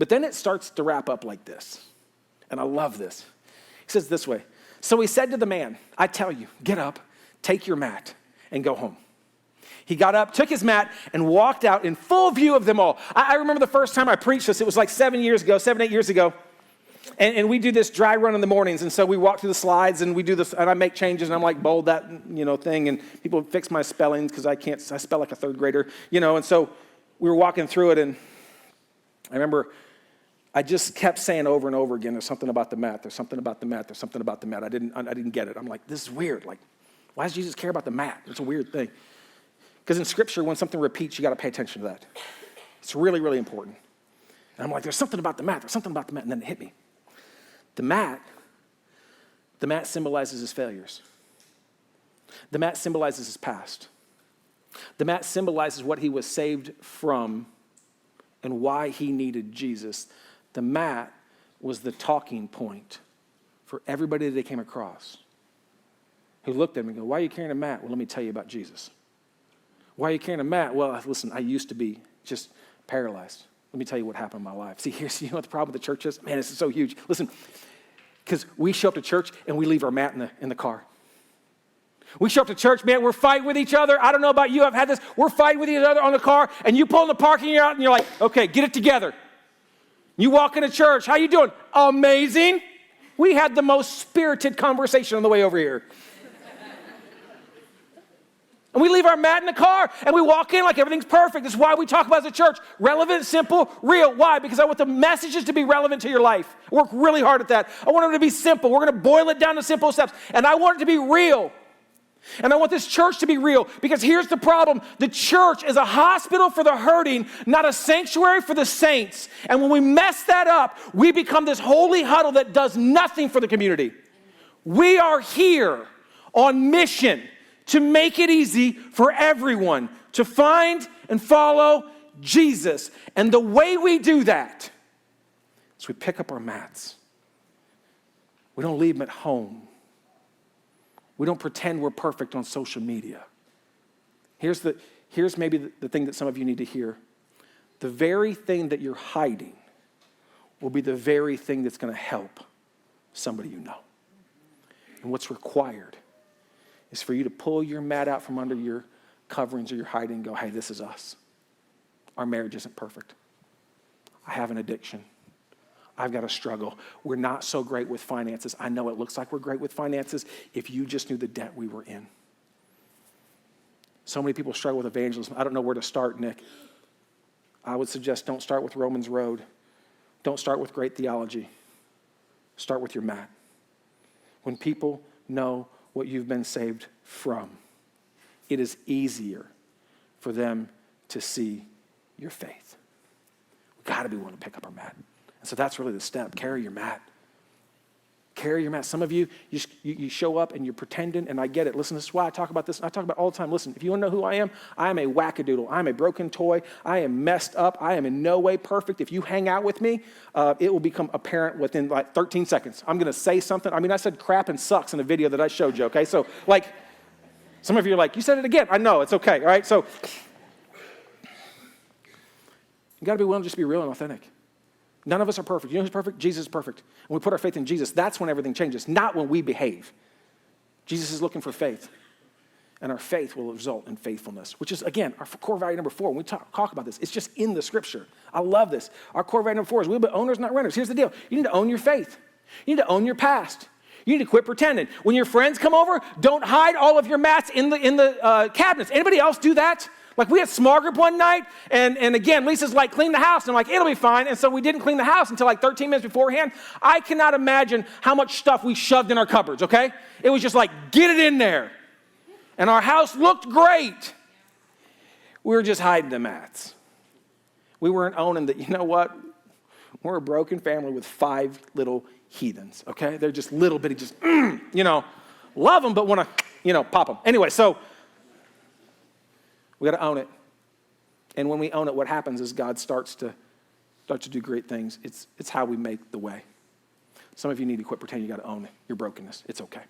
But then it starts to wrap up like this. And I love this. He says this way. So he said to the man, I tell you, get up, take your mat, and go home. He got up, took his mat, and walked out in full view of them all. I remember the first time I preached this. It was like 7, 8 years ago. And we do this dry run in the mornings. And so we walk through the slides, and we do this, and I make changes, and I'm like, bold that, thing. And people fix my spellings because I spell like a third grader, And so we were walking through it, and I remember I just kept saying over and over again, there's something about the mat, there's something about the mat, there's something about the mat. I didn't get it. I'm like, this is weird. Like, why does Jesus care about the mat? It's a weird thing. Because in Scripture, when something repeats, you got to pay attention to that. It's really, really important. And I'm like, there's something about the mat, there's something about the mat. And then it hit me. The mat symbolizes his failures. The mat symbolizes his past. The mat symbolizes what he was saved from and why he needed Jesus. The mat was the talking point for everybody that they came across who looked at him and go, why are you carrying a mat? Well, let me tell you about Jesus. Why are you carrying a mat? Well, listen, I used to be just paralyzed. Let me tell you what happened in my life. See, here's what the problem with the church is? Man, this is so huge. Listen, because we show up to church and we leave our mat in the car. We show up to church, man, we're fighting with each other. I don't know about you, I've had this. We're fighting with each other on the car, and you pull in the parking lot, and you're like, okay, get it together. You walk into church, how you doing? Amazing. We had the most spirited conversation on the way over here. And we leave our mat in the car, and we walk in like everything's perfect. This is why we talk about as a church. Relevant, simple, real. Why? Because I want the messages to be relevant to your life. I work really hard at that. I want them to be simple. We're going to boil it down to simple steps. And I want it to be real. And I want this church to be real, because here's the problem. The church is a hospital for the hurting, not a sanctuary for the saints. And when we mess that up, we become this holy huddle that does nothing for the community. We are here on mission to make it easy for everyone to find and follow Jesus. And the way we do that is we pick up our mats. We don't leave them at home. We don't pretend we're perfect on social media. Here's maybe the thing that some of you need to hear. The very thing that you're hiding will be the very thing that's going to help somebody you know. And what's required is for you to pull your mat out from under your coverings or your hiding and go, hey, this is us. Our marriage isn't perfect. I have an addiction. I've got a struggle. We're not so great with finances. I know it looks like we're great with finances if you just knew the debt we were in. So many people struggle with evangelism. I don't know where to start, Nick. I would suggest don't start with Romans Road. Don't start with great theology. Start with your mat. When people know what you've been saved from, it is easier for them to see your faith. We've got to be willing to pick up our mat. And so that's really the step. Carry your mat. Carry your mat. Some of you show up and you're pretending, and I get it. Listen, this is why I talk about this. I talk about it all the time. Listen, if you want to know who I am a wackadoodle. I'm a broken toy. I am messed up. I am in no way perfect. If you hang out with me, it will become apparent within like 13 seconds. I'm going to say something. I said crap and sucks in a video that I showed you, okay? So, some of you are like, you said it again. I know, it's okay, all right? So, you got to be willing to just be real and authentic. None of us are perfect. You know who's perfect? Jesus is perfect. When we put our faith in Jesus, that's when everything changes, not when we behave. Jesus is looking for faith. And our faith will result in faithfulness, which is, again, our core value number 4. When we talk about this, it's just in the Scripture. I love this. Our core value number 4 is we'll be owners, not renters. Here's the deal. You need to own your faith. You need to own your past. You need to quit pretending. When your friends come over, don't hide all of your mats in the cabinets. Anybody else do that? Like, we had small group one night, and again, Lisa's like, clean the house. And I'm like, it'll be fine. And so we didn't clean the house until like 13 minutes beforehand. I cannot imagine how much stuff we shoved in our cupboards, okay? It was just like, get it in there. And our house looked great. We were just hiding the mats. We weren't owning that, you know what? We're a broken family with 5 little heathens, okay? They're just little bitty, just, love them, but want to, pop them. Anyway, so we got to own it. And when we own it, what happens is God starts to do great things. It's how we make the way. Some of you need to quit pretending you got to own your brokenness. It's okay.